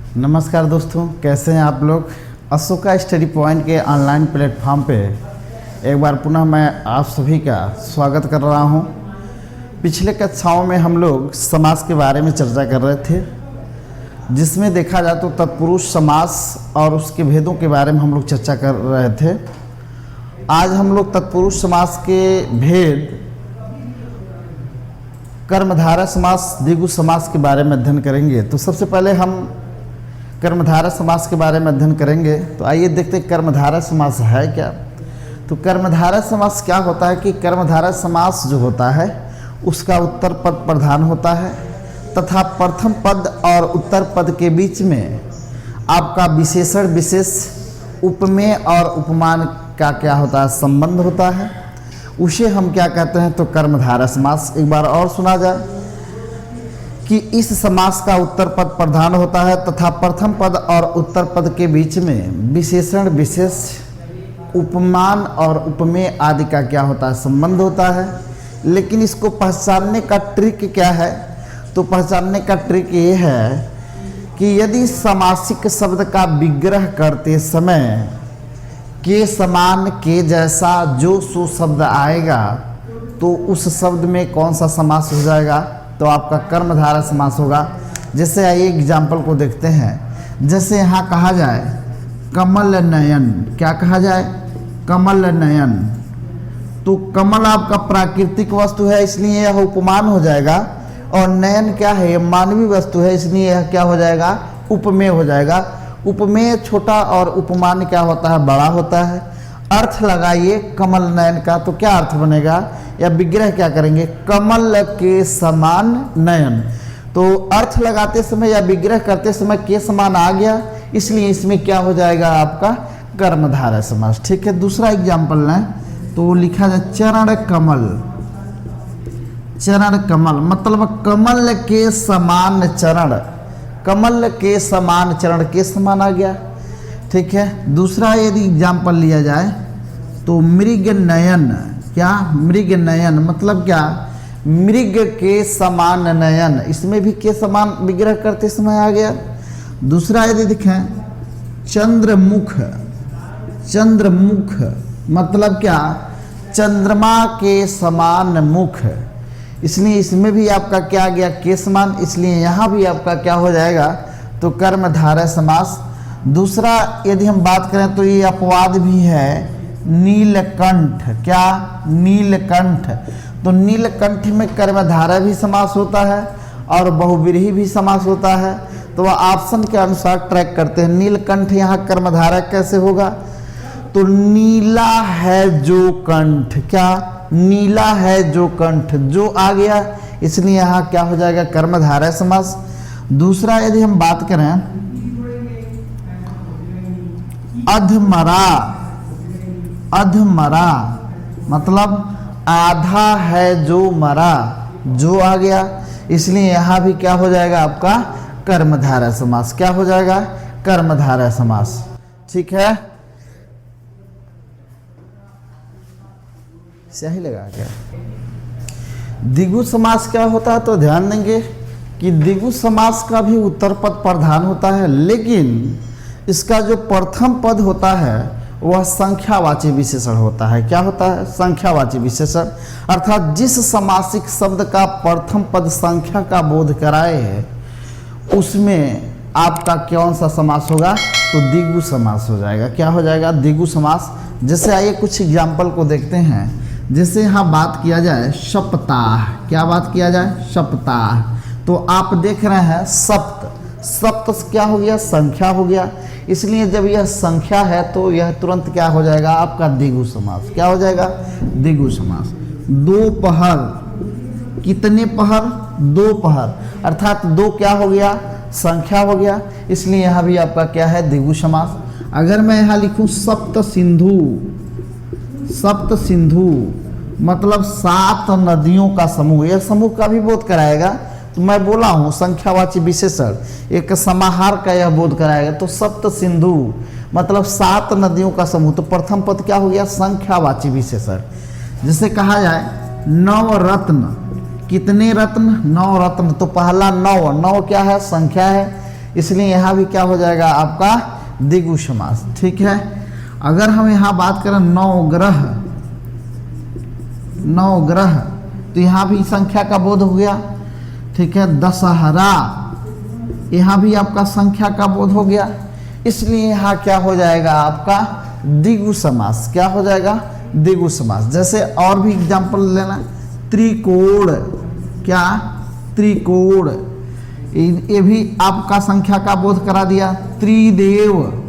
नमस्कार दोस्तों, कैसे हैं आप लोग। अशोका स्टडी पॉइंट के ऑनलाइन प्लेटफॉर्म पे एक बार पुनः मैं आप सभी का स्वागत कर रहा हूं। पिछले कक्षाओं में हम लोग समास के बारे में चर्चा कर रहे थे, जिसमें देखा जाए तो तत्पुरुष समास और उसके भेदों के बारे में हम लोग चर्चा कर रहे थे। आज हम लोग तत्पुरुष समास के भेद, कर्मधारय समास, द्विगु समास के बारे में अध्ययन करेंगे। तो सबसे पहले हम कर्मधारय समास के बारे में अध्ययन करेंगे। तो आइए देखते हैं कर्मधारय समास है क्या। तो कर्मधारय समास क्या होता है कि कर्मधारय समास जो होता है उसका उत्तर पद प्रधान होता है तथा प्रथम पद और उत्तर पद के बीच में आपका विशेषण विशेष उपमेय और उपमान का क्या होता है, संबंध होता है। उसे हम क्या कहते हैं, तो कर्मधारय समास। एक बार और सुना जाए कि इस समास का उत्तर पद प्रधान होता है तथा प्रथम पद और उत्तर पद के बीच में विशेषण विशेष उपमान और उपमेय आदि का क्या होता है, संबंध होता है। लेकिन इसको पहचानने का ट्रिक क्या है, तो पहचानने का ट्रिक ये है कि यदि समासिक शब्द का विग्रह करते समय के समान के जैसा जो सो शब्द आएगा तो उस शब्द में कौन सा समास हो जाएगा, तो आपका कर्मधारय समास होगा। जैसे आइए एग्जाम्पल को देखते हैं। जैसे यहाँ कहा जाए कमल नयन, क्या कहा जाए, कमल नयन। तो कमल आपका प्राकृतिक वस्तु है, इसलिए यह उपमान हो जाएगा। और नयन क्या है, यह मानवीय वस्तु है, इसलिए यह क्या हो जाएगा, उपमेय हो जाएगा। उपमेय छोटा और उपमान क्या होता है, बड़ा होता है। अर्थ लगाइए कमल नयन का, तो क्या अर्थ बनेगा, या विग्रह क्या करेंगे, कमल के समान नयन। तो अर्थ लगाते समय या विग्रह करते समय के समान आ गया, इसलिए इसमें क्या हो जाएगा, आपका कर्मधारय समास। ठीक है, दूसरा एग्जाम्पल लें तो लिखा जाए चरण कमल। चरण कमल मतलब कमल के समान चरण, कमल के समान चरण, के समान आ गया। ठीक है, दूसरा यदि एग्जाम्पल लिया जाए तो मृग नयन, क्या, मृग नयन मतलब क्या, मृग के समान नयन, इसमें भी के समान विग्रह करते समय आ गया। दूसरा यदि देखें चंद्रमुख, चंद्रमुख मतलब क्या, चंद्रमा के समान मुख, इसलिए इसमें भी आपका क्या आ गया, के समान, इसलिए यहाँ भी आपका क्या हो जाएगा, तो कर्मधारय समास। दूसरा यदि हम बात करें तो ये अपवाद भी है, नीलकंठ, क्या, नीलकंठ। तो नीलकंठ में कर्मधारय भी समास होता है और बहुव्रीहि भी समास होता है। तो वह ऑप्शन के अनुसार ट्रैक करते हैं। नीलकंठ यहाँ कर्मधारय कैसे होगा, तो नीला है जो कंठ, क्या, नीला है जो कंठ, जो आ गया, इसलिए यहाँ क्या हो जाएगा, कर्मधारय समास। दूसरा यदि हम बात करें अधमरा, अधमरा मतलब आधा है जो मरा, जो आ गया, इसलिए यहां भी क्या हो जाएगा, आपका कर्मधारय समास। क्या हो जाएगा, कर्मधारय समास। ठीक है, सही लगा क्या। द्विगु समास क्या होता है, तो ध्यान देंगे कि द्विगु समास का भी उत्तर पद प्रधान होता है, लेकिन इसका जो प्रथम पद होता है वह संख्यावाची विशेषण होता है। क्या होता है, संख्यावाची विशेषण, अर्थात जिस समासिक शब्द का प्रथम पद संख्या का बोध कराए है उसमें आपका कौन सा समास होगा, तो द्विगु समास हो जाएगा। क्या हो जाएगा, द्विगु समास। जैसे आइए कुछ एग्जाम्पल को देखते हैं। जैसे यहाँ बात किया जाए सप्ताह, क्या बात किया जाए, सप्ताह। तो आप देख रहे हैं सप्त, सप्त क्या हो गया, संख्या हो गया, इसलिए जब यह संख्या है तो यह तुरंत क्या हो जाएगा, आपका द्विगु समास। क्या हो जाएगा, द्विगु समास। दोपहर, कितने पहर, दो पहर, अर्थात दो क्या हो गया, संख्या हो गया, इसलिए यहाँ भी आपका क्या है, द्विगु समास। अगर मैं यहाँ लिखूं सप्त सिंधु, सप्त सिंधु मतलब 7 नदियों का समूह, यह समूह का भी बोध कराएगा। तो मैं बोला हूँ संख्यावाची विशेषण एक समाहार का यह बोध कराएगा। तो सप्त सिंधु मतलब 7 नदियों का समूह, तो प्रथम पद क्या हो गया, संख्यावाची विशेषण। जिसे कहा जाए नवरत्न, कितने रत्न, 9 रत्न। तो पहला 9, 9 क्या है, संख्या है, इसलिए यहाँ भी क्या हो जाएगा आपका द्विगु समास। ठीक है, अगर हम यहाँ बात करें नवग्रह, नवग्रह, तो यहाँ भी संख्या का बोध हो गया। ठीक है, दशहरा, यहाँ भी आपका संख्या का बोध हो गया। इसलिए यहाँ क्या हो जाएगा आपका द्विगु समास। क्या हो जाएगा? द्विगु समास। जैसे और भी एग्जाम्पल लेना, त्रिकोण, क्या? त्रिकोण, ये भी आपका संख्या का बोध करा दिया। त्रिदेव,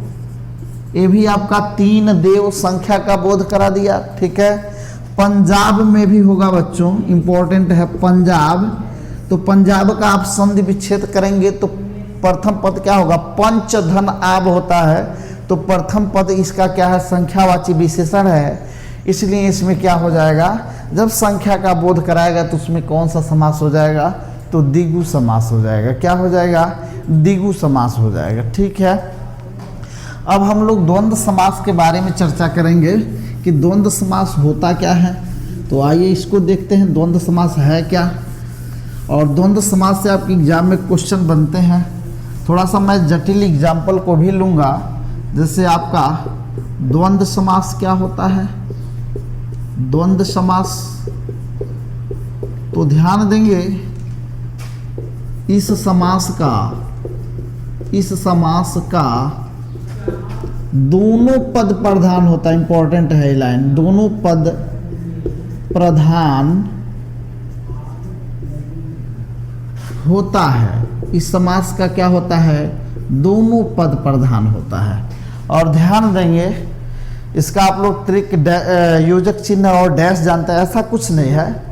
ये भी आपका तीन देव संख्या का बोध करा दिया। ठीक है, पंजाब में भी होगा बच्चों, इंपॉर्टेंट है पंजाब। तो पंजाब का आप संधि विच्छेद करेंगे तो प्रथम पद क्या होगा? पंच धन आब होता है, तो प्रथम पद इसका क्या है? संख्यावाची विशेषण है। इसलिए इसमें क्या हो जाएगा? जब संख्या का बोध कराएगा तो उसमें कौन सा समास हो जाएगा? तो द्विगु समास हो जाएगा। क्या हो जाएगा? द्विगु समास हो जाएगा। ठीक है, अब हम लोग द्वंद्व समास के बारे में चर्चा करेंगे कि द्वंद्व समास होता क्या है। तो आइए इसको देखते हैं, द्वंद्व समास है क्या, और द्वंद्व समास से आपके एग्जाम में क्वेश्चन बनते हैं। थोड़ा सा मैं जटिल एग्जाम्पल को भी लूँगा, जैसे आपका द्वंद्व समास क्या होता है। द्वंद्व समास, तो ध्यान देंगे इस समास का दोनों पद प्रधान होता है। इंपॉर्टेंट है ये लाइन, दोनों पद प्रधान होता है। इस समास का क्या होता है? दोनों पद प्रधान होता है। और ध्यान देंगे इसका आप लोग त्रिक योजक चिन्ह और डैश जानते हैं, ऐसा कुछ नहीं है।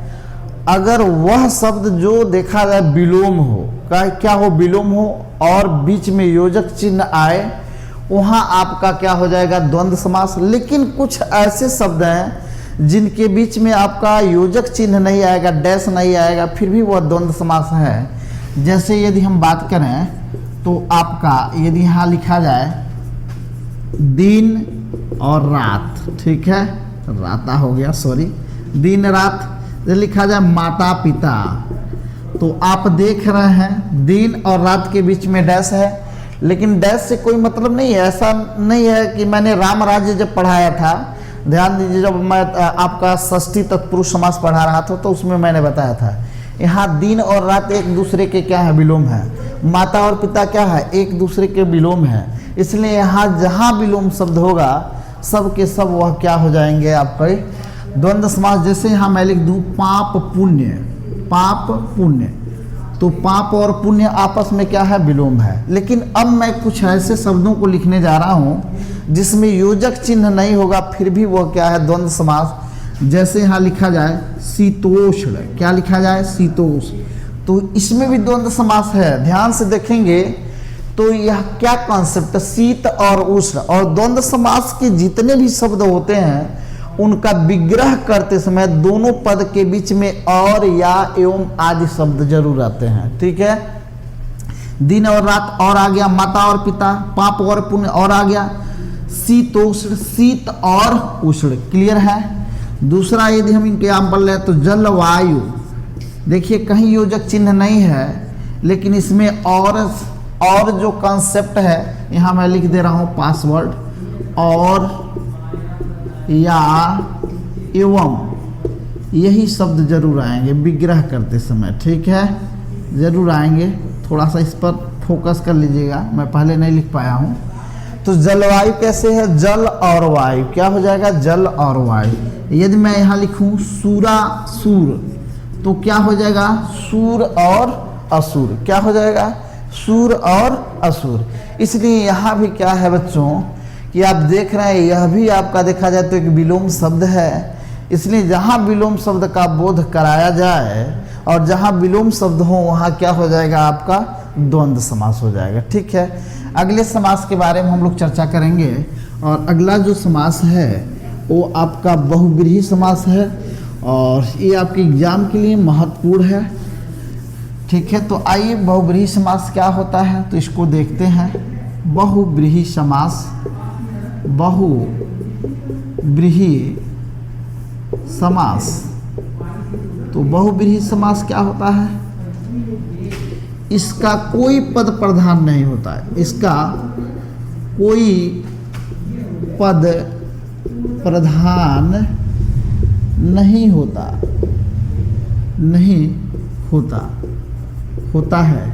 अगर वह शब्द जो देखा जाए विलोम हो, क्या हो? विलोम हो, और बीच में योजक चिन्ह आए, वहाँ आपका क्या हो जाएगा? द्वंद्व समास। लेकिन कुछ ऐसे शब्द हैं जिनके बीच में आपका योजक चिन्ह नहीं आएगा, डैश नहीं आएगा, फिर भी वह द्वंद्व समास है। जैसे यदि हम बात करें तो आपका यदि यहाँ लिखा जाए दिन और रात, ठीक है, राता हो गया, सॉरी, दिन रात। लिखा जाए माता पिता, तो आप देख रहे हैं दिन और रात के बीच में डैश है, लेकिन डैश से कोई मतलब नहीं है। ऐसा नहीं है कि मैंने राम राज्य जब पढ़ाया था, ध्यान दीजिए, जब मैं आपका षष्ठी तत्पुरुष समास पढ़ा रहा था तो उसमें मैंने बताया था, यहाँ दिन और रात एक दूसरे के क्या है? विलोम है। माता और पिता क्या है? एक दूसरे के विलोम है। इसलिए यहाँ जहाँ विलोम शब्द होगा सब के सब वह क्या हो जाएंगे? आपके द्वंद्व समास। जैसे यहाँ मैं लिख दूँ पाप पुण्य, पाप पुण्य, तो पाप और पुण्य आपस में क्या है? विलोम है। लेकिन अब मैं कुछ ऐसे शब्दों को लिखने जा रहा हूँ जिसमें योजक चिन्ह नहीं होगा, फिर भी वह क्या है? द्वंद्व समास। जैसे यहाँ लिखा जाए शीतोष्ण, क्या लिखा जाए? शीतोष्ण, तो इसमें भी द्वंद्व समास है। ध्यान से देखेंगे तो यह क्या कॉन्सेप्ट? शीत और उष्ण। और द्वंद्व समास के जितने भी शब्द होते हैं उनका विग्रह करते समय दोनों पद के बीच में और, या, एवं आदि शब्द जरूर आते हैं। ठीक है, दिन और रात और आ गया, माता और पिता, पाप और पुण्य और आ गया, शीतोष्ण, शीत और उष्ण। क्लियर है? दूसरा यदि हम एग्जाम्पल लें तो जलवायु, देखिए कहीं योजक चिन्ह नहीं है, लेकिन इसमें और जो कॉन्सेप्ट है यहाँ मैं लिख दे रहा हूँ पासवर्ड, और, या, एवं, यही शब्द जरूर आएंगे विग्रह करते समय। ठीक है, जरूर आएंगे। थोड़ा सा इस पर फोकस कर लीजिएगा, मैं पहले नहीं लिख पाया हूँ। तो जलवायु कैसे है? जल और वायु, क्या हो जाएगा? जल और वायु। यदि मैं यहाँ लिखूँ सूरासुर, तो क्या हो जाएगा? सूर और असुर। क्या हो जाएगा? सूर और असुर। इसलिए यहाँ भी क्या है बच्चों कि आप देख रहे हैं, यह भी आपका देखा जाए तो एक विलोम शब्द है। इसलिए जहाँ विलोम शब्द का बोध कराया जाए और जहाँ विलोम शब्द हो वहाँ क्या हो जाएगा? आपका द्वंद्व समास हो जाएगा। ठीक है, अगले समास के बारे में हम लोग चर्चा करेंगे, और अगला जो समास है वो आपका बहुव्रीहि समास है, और ये आपके एग्जाम के लिए महत्वपूर्ण है। ठीक है, तो आइए बहुव्रीहि समास क्या होता है तो इसको देखते हैं। बहुव्रीहि समास, बहुव्रीहि समास, तो बहुव्रीहि समास क्या होता है? इसका कोई पद प्रधान नहीं होता है, इसका कोई पद प्रधान नहीं होता, नहीं होता, होता है।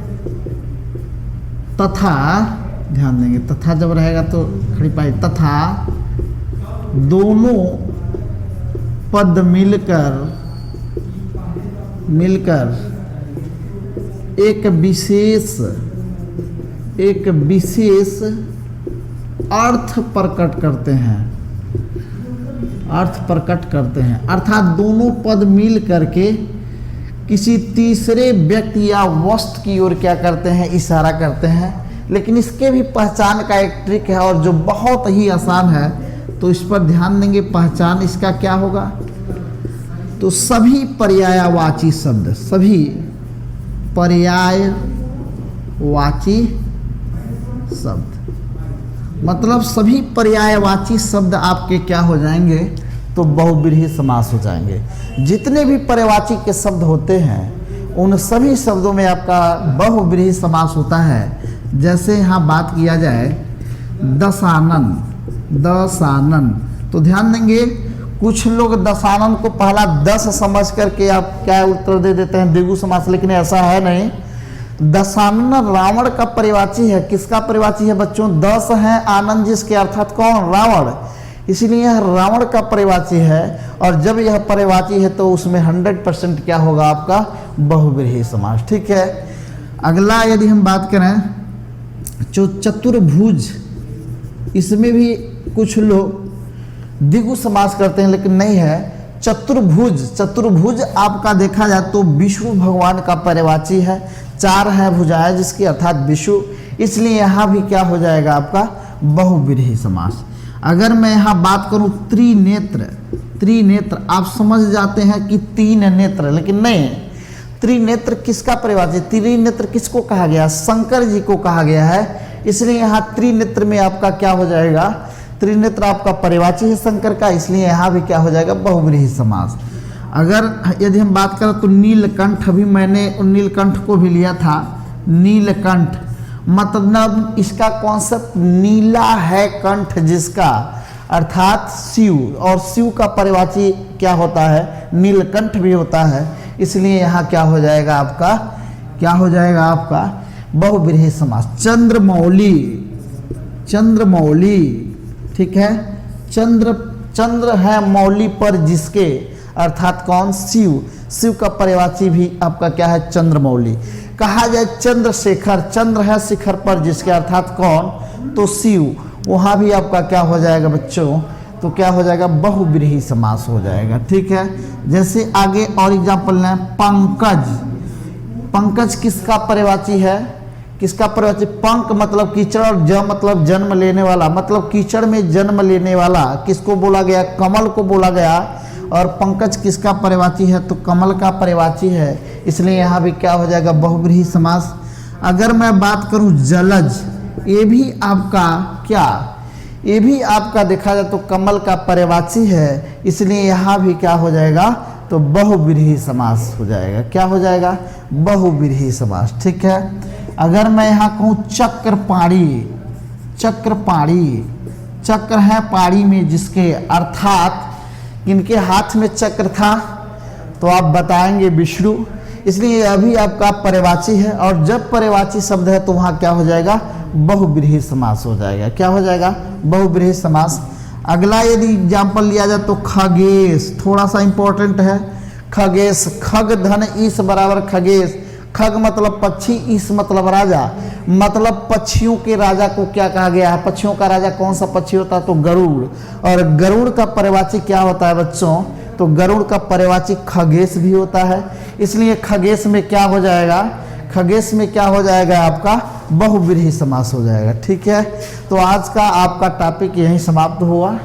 तथा, ध्यान देंगे, तथा जब रहेगा तो खड़ी पाई, तथा दोनों पद मिलकर एक विशेष अर्थ प्रकट करते हैं, अर्थ प्रकट करते हैं। अर्थात दोनों पद मिल करके किसी तीसरे व्यक्ति या वस्तु की ओर क्या करते हैं, इशारा करते हैं। लेकिन इसके भी पहचान का एक ट्रिक है और जो बहुत ही आसान है, तो इस पर ध्यान देंगे। पहचान इसका क्या होगा, तो सभी पर्यायवाची शब्द, सभी पर्यायवाची शब्द, मतलब सभी पर्यायवाची शब्द आपके क्या हो जाएंगे, तो बहुब्रीहि समास हो जाएंगे। जितने भी पर्यायवाची के शब्द होते हैं उन सभी शब्दों में आपका बहुब्रीहि समास होता है। जैसे यहाँ बात किया जाए दशानन, दशानन, तो ध्यान देंगे कुछ लोग दशानन को पहला 10 समझ करके आप क्या उत्तर दे देते हैं, द्विगु समास, लेकिन ऐसा है नहीं। दशानन रावण का पर्यायवाची है। किसका पर्यायवाची है बच्चों, 10 है आनंद जिसके, अर्थात कौन, रावण, इसलिए यह रावण का पर्यायवाची है। और जब यह पर्यायवाची है तो उसमें 100% क्या होगा आपका, बहुब्रीहि समास। ठीक है, अगला यदि हम बात करें जो चतुर्भुज, इसमें भी कुछ लोग द्विगु समास करते हैं लेकिन नहीं है। चतुर्भुज, चतुर्भुज आपका देखा जाए तो विष्णु भगवान का पर्यायवाची है। 4 है भुजाएं जिसकी, अर्थात विष्णु, इसलिए यहाँ भी क्या हो जाएगा आपका बहुब्रीहि समास। अगर मैं यहाँ बात करूँ त्रिनेत्र, त्रिनेत्र आप समझ जाते हैं कि 3 नेत्र, लेकिन नहीं, त्रिनेत्र किसका पर्यायवाची, त्रिनेत्र किसको कहा गया, शंकर जी को कहा गया है। इसलिए यहाँ त्रिनेत्र में आपका क्या हो जाएगा, त्रिनेत्र आपका पर्यायवाची है शंकर का, इसलिए यहाँ भी क्या हो जाएगा, बहुब्रीहि समास। अगर यदि हम बात करें तो नीलकंठ, अभी मैंने नीलकंठ को भी लिया था, नीलकंठ मतलब इसका कॉन्सेप्ट नीला है कंठ जिसका, अर्थात शिव, और शिव का पर्यायवाची क्या होता है, नीलकंठ भी होता है। इसलिए यहाँ क्या हो जाएगा आपका, क्या हो जाएगा आपका बहुब्रीहि समास। चंद्रमौली, चंद्रमौली, ठीक है, चंद्र है मौली पर जिसके, अर्थात कौन, शिव, शिव का पर्यायवाची भी आपका क्या है, चंद्रमौली। कहा जाए चंद्रशेखर, चंद्र है शिखर पर जिसके, अर्थात कौन, तो शिव, वहाँ भी आपका क्या हो जाएगा बच्चों, तो क्या हो जाएगा, बहुब्रीहि समास हो जाएगा। ठीक है, जैसे आगे और एग्जाम्पल लें, पंकज, पंकज किसका पर्यायवाची है, किसका पर्यायवाची, पंक मतलब कीचड़ और ज मतलब जन्म लेने वाला, मतलब कीचड़ में जन्म लेने वाला किसको बोला गया, कमल को बोला गया। और पंकज किसका पर्यायवाची है, तो कमल का पर्यायवाची है, इसलिए यहाँ भी क्या हो जाएगा, बहुब्रीहि समास। अगर मैं बात करूँ जलज, ये भी आपका क्या, ये भी आपका देखा जाए तो कमल का पर्यायवाची है, इसलिए यहाँ भी क्या हो जाएगा, तो बहुब्रीहि समास हो जाएगा। क्या हो जाएगा, बहुब्रीहि समास। ठीक है, अगर मैं यहाँ कहूँ चक्रपाणी, चक्रपाणी, चक्र है पाड़ी में जिसके, अर्थात इनके हाथ में चक्र था, तो आप बताएंगे विष्णु, इसलिए अभी आपका पर्यायवाची है। और जब पर्यायवाची शब्द है तो वहाँ क्या हो जाएगा, बहुब्रीहि समास हो जाएगा। क्या हो जाएगा, बहुब्रीहि समास। अगला यदि एग्जाम्पल लिया जाए तो खगेश, थोड़ा सा इंपॉर्टेंट है। खगेश, खग धन ईश बराबर खगेश, खग मतलब पक्षी, ईश मतलब राजा, मतलब पक्षियों के राजा को क्या कहा गया है, पक्षियों का राजा कौन सा पक्षी होता है, तो गरुड़। और गरुड़ का पर्यायवाची क्या होता है बच्चों, तो गरुड़ का पर्यायवाची खगेश भी होता है, इसलिए खगेश में क्या हो जाएगा, खगेश में क्या हो जाएगा आपका बहुब्रीहि समास हो जाएगा। ठीक है, तो आज का आपका टॉपिक यहीं समाप्त हुआ।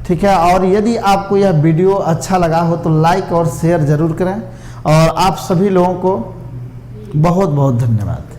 ठीक है, और यदि आपको यह वीडियो अच्छा लगा हो तो लाइक और शेयर जरूर करें, और आप सभी लोगों को बहुत बहुत धन्यवाद।